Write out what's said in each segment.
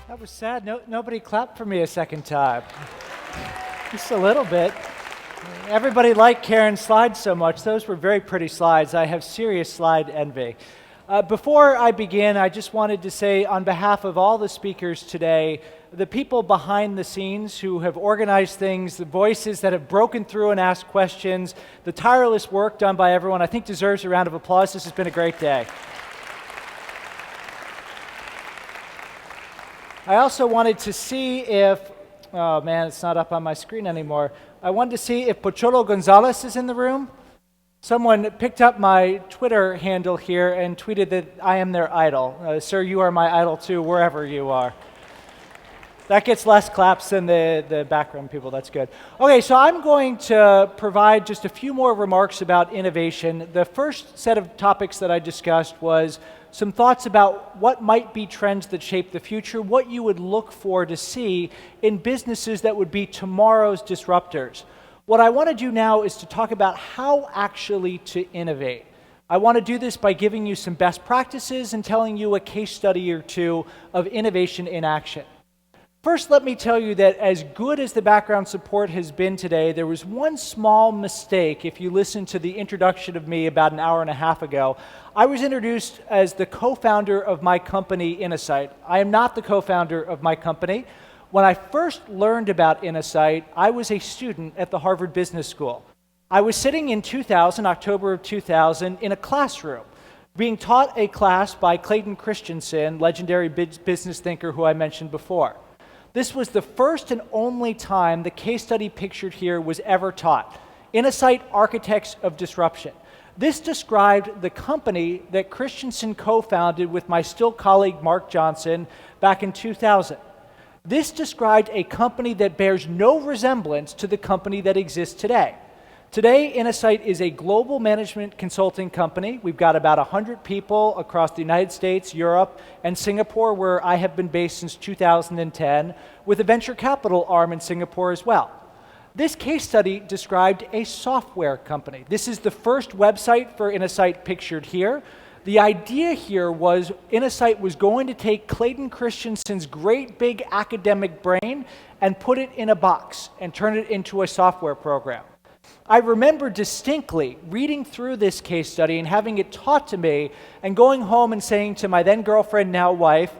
That was sad. Nobody clapped for me a second time. Just a little bit. Everybody liked Karen's slides so much. Those were very pretty slides. I have serious slide envy. Before I begin, I just wanted to say on behalf of all the speakers today, the people behind the scenes who have organized things, the voices that have broken through and asked questions, the tireless work done by everyone, I think deserves a round of applause. This has been a great day. I also wanted to see if, oh man, it's not up on my screen anymore. I wanted to see if Pocholo Gonzalez is in the room. Someone picked up my Twitter handle here and tweeted that I am their idol. Sir, you are my idol too, wherever you are. That gets less claps than the background people, that's good. Okay, so I'm going to provide just a few more remarks about innovation. The first set of topics that I discussed was some thoughts about what might be trends that shape the future, what you would look for to see in businesses that would be tomorrow's disruptors. What I want to do now is to talk about how actually to innovate. I want to do this by giving you some best practices and telling you a case study or two of innovation in action. First, let me tell you that as good as the background support has been today, there was one small mistake. If you listen to the introduction of me about an hour and a half ago, I was introduced as the co-founder of my company, Innosight. I am not the co-founder of my company. When I first learned about Innosight, I was a student at the Harvard Business School. I was sitting in 2000, October of 2000, in a classroom, being taught a class by Clayton Christensen, legendary business thinker who I mentioned before. This was the first and only time the case study pictured here was ever taught. Innosight, Architects of Disruption. This described the company that Christensen co-founded with my still colleague Mark Johnson back in 2000. This described a company that bears no resemblance to the company that exists today. Today, Innosight is a global management consulting company. We've got about 100 people across the United States, Europe, and Singapore, where I have been based since 2010, with a venture capital arm in Singapore as well. This case study described a software company. This is the first website for Innosight pictured here. The idea here was Innosight was going to take Clayton Christensen's great big academic brain and put it in a box and turn it into a software program. I remember distinctly reading through this case study and having it taught to me and going home and saying to my then girlfriend, now wife,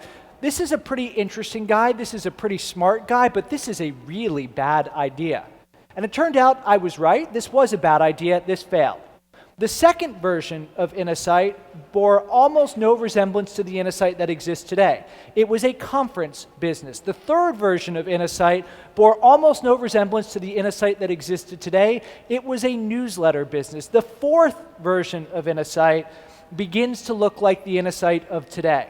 this is a pretty interesting guy, this is a pretty smart guy, but this is a really bad idea. And it turned out I was right, this was a bad idea, this failed. The second version of Innosight bore almost no resemblance to the Innosight that exists today. It was a conference business. The third version of Innosight bore almost no resemblance to the Innosight that existed today. It was a newsletter business. The fourth version of Innosight begins to look like the Innosight of today.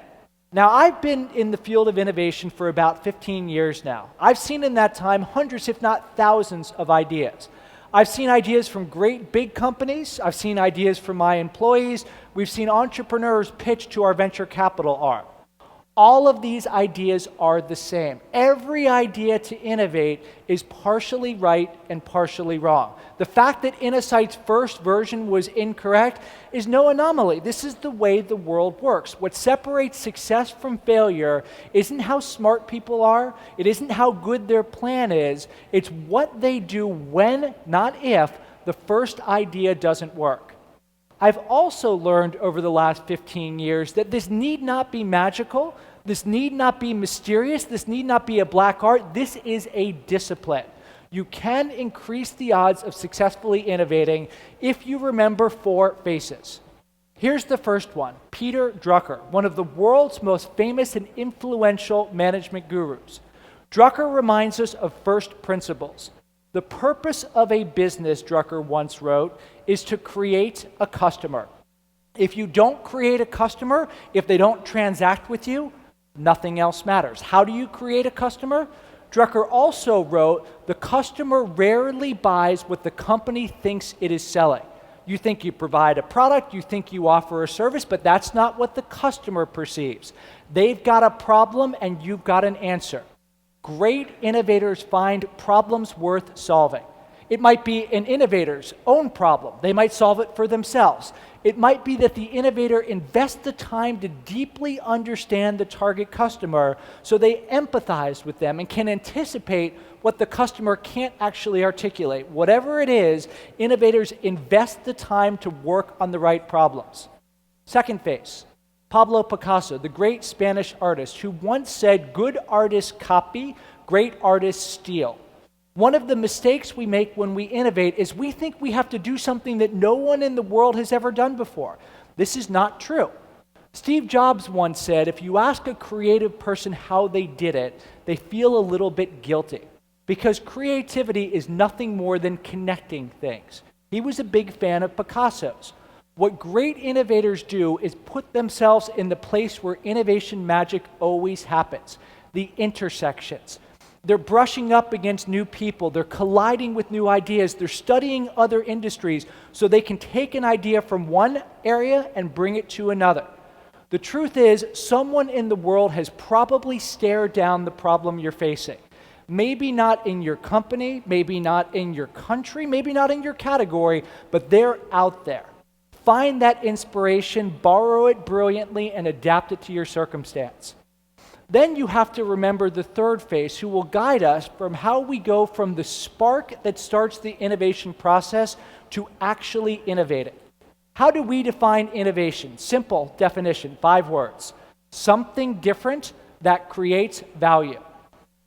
Now, I've been in the field of innovation for about 15 years now. I've seen in that time hundreds, if not thousands, of ideas. I've seen ideas from great big companies. I've seen ideas from my employees. We've seen entrepreneurs pitch to our venture capital arm. All of these ideas are the same. Every idea to innovate is partially right and partially wrong. The fact that Innosight's first version was incorrect is no anomaly. This is the way the world works. What separates success from failure isn't how smart people are, it isn't how good their plan is, it's what they do when, not if, the first idea doesn't work. I've also learned over the last 15 years that this need not be magical, this need not be mysterious, this need not be a black art, this is a discipline. You can increase the odds of successfully innovating if you remember four faces. Here's the first one, Peter Drucker, one of the world's most famous and influential management gurus. Drucker reminds us of first principles. The purpose of a business, Drucker once wrote, is to create a customer. If you don't create a customer, if they don't transact with you, nothing else matters. How do you create a customer? Drucker also wrote, the customer rarely buys what the company thinks it is selling. You think you provide a product, you think you offer a service, but that's not what the customer perceives. They've got a problem and you've got an answer. Great innovators find problems worth solving. It might be an innovator's own problem. They might solve it for themselves. It might be that the innovator invests the time to deeply understand the target customer so they empathize with them and can anticipate what the customer can't actually articulate. Whatever it is, innovators invest the time to work on the right problems. Second phase, Pablo Picasso, the great Spanish artist, who once said, "Good artists copy, great artists steal." One of the mistakes we make when we innovate is we think we have to do something that no one in the world has ever done before. This is not true. Steve Jobs once said, if you ask a creative person how they did it, they feel a little bit guilty, because creativity is nothing more than connecting things. He was a big fan of Picasso's. What great innovators do is put themselves in the place where innovation magic always happens, the intersections. They're brushing up against new people. They're colliding with new ideas. They're studying other industries so they can take an idea from one area and bring it to another. The truth is, someone in the world has probably stared down the problem you're facing. Maybe not in your company, maybe not in your country, maybe not in your category, but they're out there. Find that inspiration, borrow it brilliantly, and adapt it to your circumstance. Then you have to remember the third phase, who will guide us from how we go from the spark that starts the innovation process to actually innovating. How do we define innovation? Simple definition, 5 words. Something different that creates value.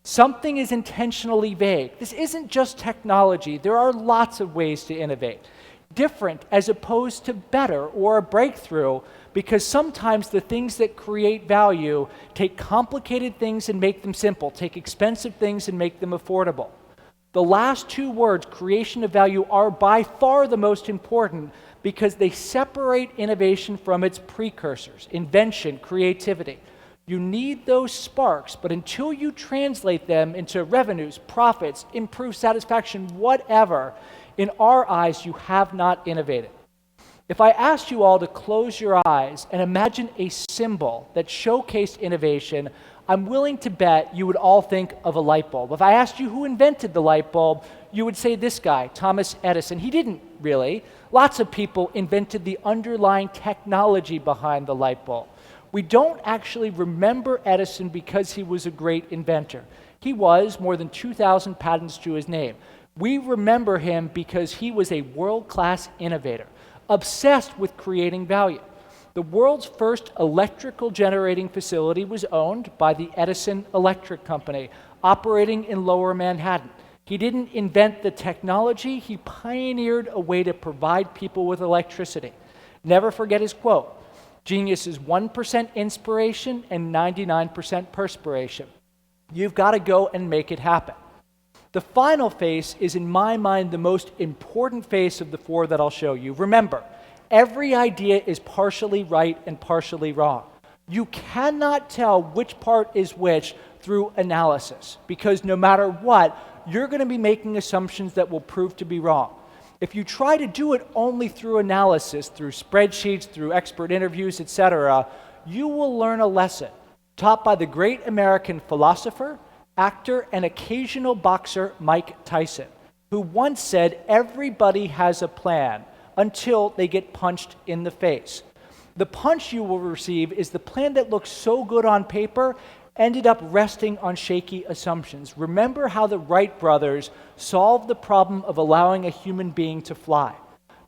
Something is intentionally vague. This isn't just technology. There are lots of ways to innovate. Different as opposed to better or a breakthrough, because sometimes the things that create value take complicated things and make them simple, take expensive things and make them affordable. The last 2 words, creation of value, are by far the most important because they separate innovation from its precursors, invention, creativity. You need those sparks, but until you translate them into revenues, profits, improved satisfaction, whatever, in our eyes, you have not innovated. If I asked you all to close your eyes and imagine a symbol that showcased innovation, I'm willing to bet you would all think of a light bulb. If I asked you who invented the light bulb, you would say this guy, Thomas Edison. He didn't really. Lots of people invented the underlying technology behind the light bulb. We don't actually remember Edison because he was a great inventor. He was more than 2,000 patents to his name. We remember him because he was a world-class innovator, obsessed with creating value. The world's first electrical generating facility was owned by the Edison Electric Company, operating in Lower Manhattan. He didn't invent the technology, he pioneered a way to provide people with electricity. Never forget his quote, "Genius is 1% inspiration and 99% perspiration." You've got to go and make it happen. The final phase is, in my mind, the most important phase of the 4 that I'll show you. Remember, every idea is partially right and partially wrong. You cannot tell which part is which through analysis, because no matter what, you're going to be making assumptions that will prove to be wrong. If you try to do it only through analysis, through spreadsheets, through expert interviews, etc., you will learn a lesson taught by the great American philosopher, actor, and occasional boxer Mike Tyson, who once said, "Everybody has a plan until they get punched in the face." The punch you will receive is the plan that looks so good on paper ended up resting on shaky assumptions. Remember how the Wright brothers solved the problem of allowing a human being to fly.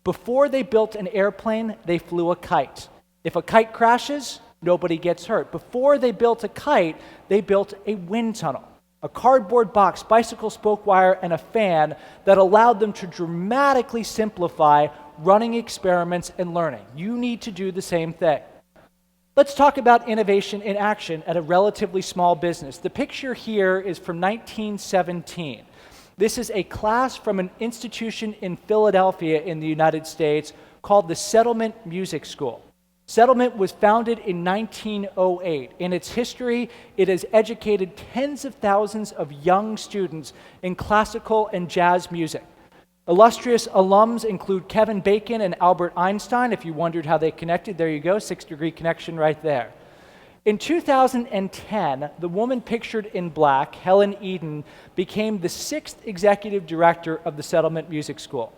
Before they built an airplane, they flew a kite. If a kite crashes, nobody gets hurt. Before they built a kite, they built a wind tunnel, a cardboard box, bicycle spoke wire, and a fan that allowed them to dramatically simplify running experiments and learning. You need to do the same thing. Let's talk about innovation in action at a relatively small business. The picture here is from 1917. This is a class from an institution in Philadelphia in the United States called the Settlement Music School. Settlement was founded in 1908. In its history, it has educated tens of thousands of young students in classical and jazz music. Illustrious alums include Kevin Bacon and Albert Einstein. If you wondered how they connected, there you go, 6-degree connection right there. In 2010, the woman pictured in black, Helen Eden, became the 6th executive director of the Settlement Music School.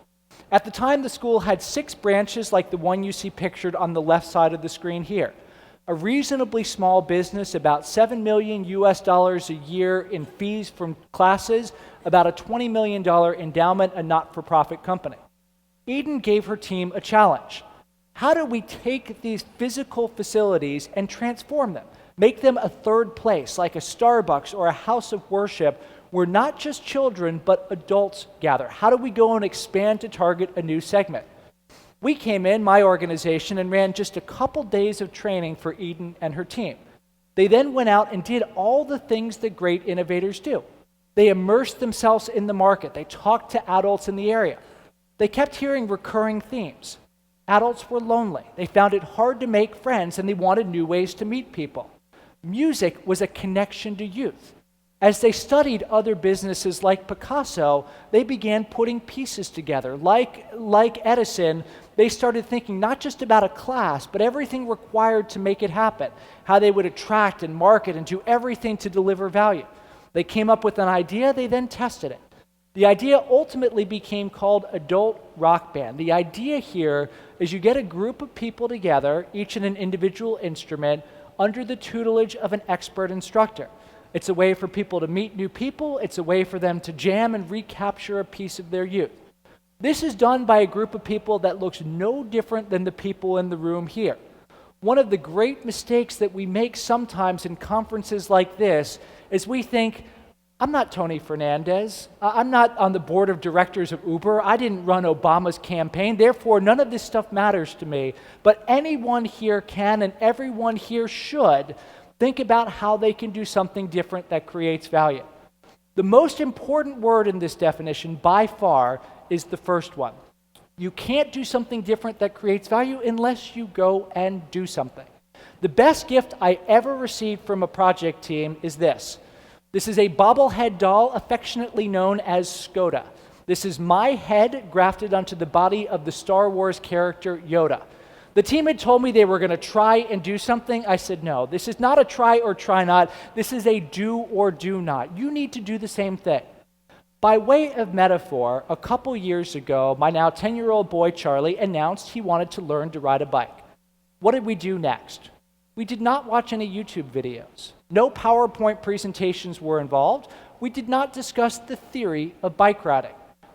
At the time, the school had 6 branches like the one you see pictured on the left side of the screen here. A reasonably small business, about $7 million a year in fees from classes, about a $20 million endowment, a not-for-profit company. Eden gave her team a challenge. How do we take these physical facilities and transform them? Make them a third place, like a Starbucks or a house of worship, where not just children, but adults gather? How do we go and expand to target a new segment? We came in, my organization, and ran just a couple days of training for Eden and her team. They then went out and did all the things that great innovators do. They immersed themselves in the market. They talked to adults in the area. They kept hearing recurring themes. Adults were lonely. They found it hard to make friends, and they wanted new ways to meet people. Music was a connection to youth. As they studied other businesses like Picasso, they began putting pieces together. Like Edison, they started thinking not just about a class, but everything required to make it happen, how they would attract and market and do everything to deliver value. They came up with an idea, they then tested it. The idea ultimately became called Adult Rock Band. The idea here is you get a group of people together, each in an individual instrument, under the tutelage of an expert instructor. It's a way for people to meet new people. It's a way for them to jam and recapture a piece of their youth. This is done by a group of people that looks no different than the people in the room here. One of the great mistakes that we make sometimes in conferences like this is we think, I'm not Tony Fernandez. I'm not on the board of directors of Uber. I didn't run Obama's campaign. Therefore, none of this stuff matters to me. But anyone here can, and everyone here should, think about how they can do something different that creates value. The most important word in this definition, by far, is the first one. You can't do something different that creates value unless you go and do something. The best gift I ever received from a project team is this. This is a bobblehead doll affectionately known as Skoda. This is my head grafted onto the body of the Star Wars character Yoda. The team had told me they were going to try and do something. I said, no, this is not a try or try not. This is a do or do not. You need to do the same thing. By way of metaphor, a couple years ago, my now 10-year-old boy Charlie announced he wanted to learn to ride a bike. What did we do next? We did not watch any YouTube videos. No PowerPoint presentations were involved. We did not discuss the theory of bike riding.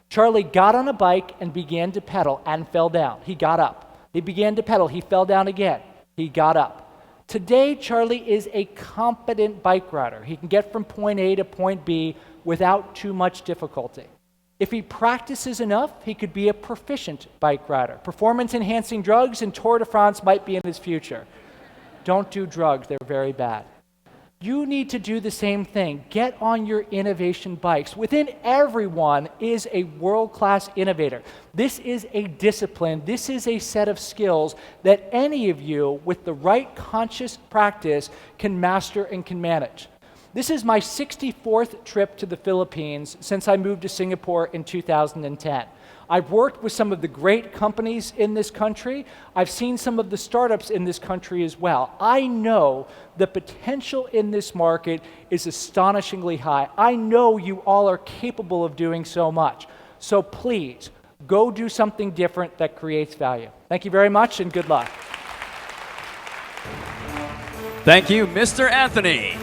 Charlie got on a bike and began to pedal and fell down. He got up. He began to pedal. He fell down again. He got up. Today, Charlie is a competent bike rider. He can get from point A to point B without too much difficulty. If he practices enough, he could be a proficient bike rider. Performance-enhancing drugs and Tour de France might be in his future. Don't do drugs. They're very bad. You need to do the same thing. Get on your innovation bikes. Within everyone is a world-class innovator. This is a discipline. This is a set of skills that any of you, with the right conscious practice, can master and can manage. This is my 64th trip to the Philippines since I moved to Singapore in 2010. I've worked with some of the great companies in this country. I've seen some of the startups in this country as well. I know the potential in this market is astonishingly high. I know you all are capable of doing so much. So please, go do something different that creates value. Thank you very much and good luck. Thank you, Mr. Anthony.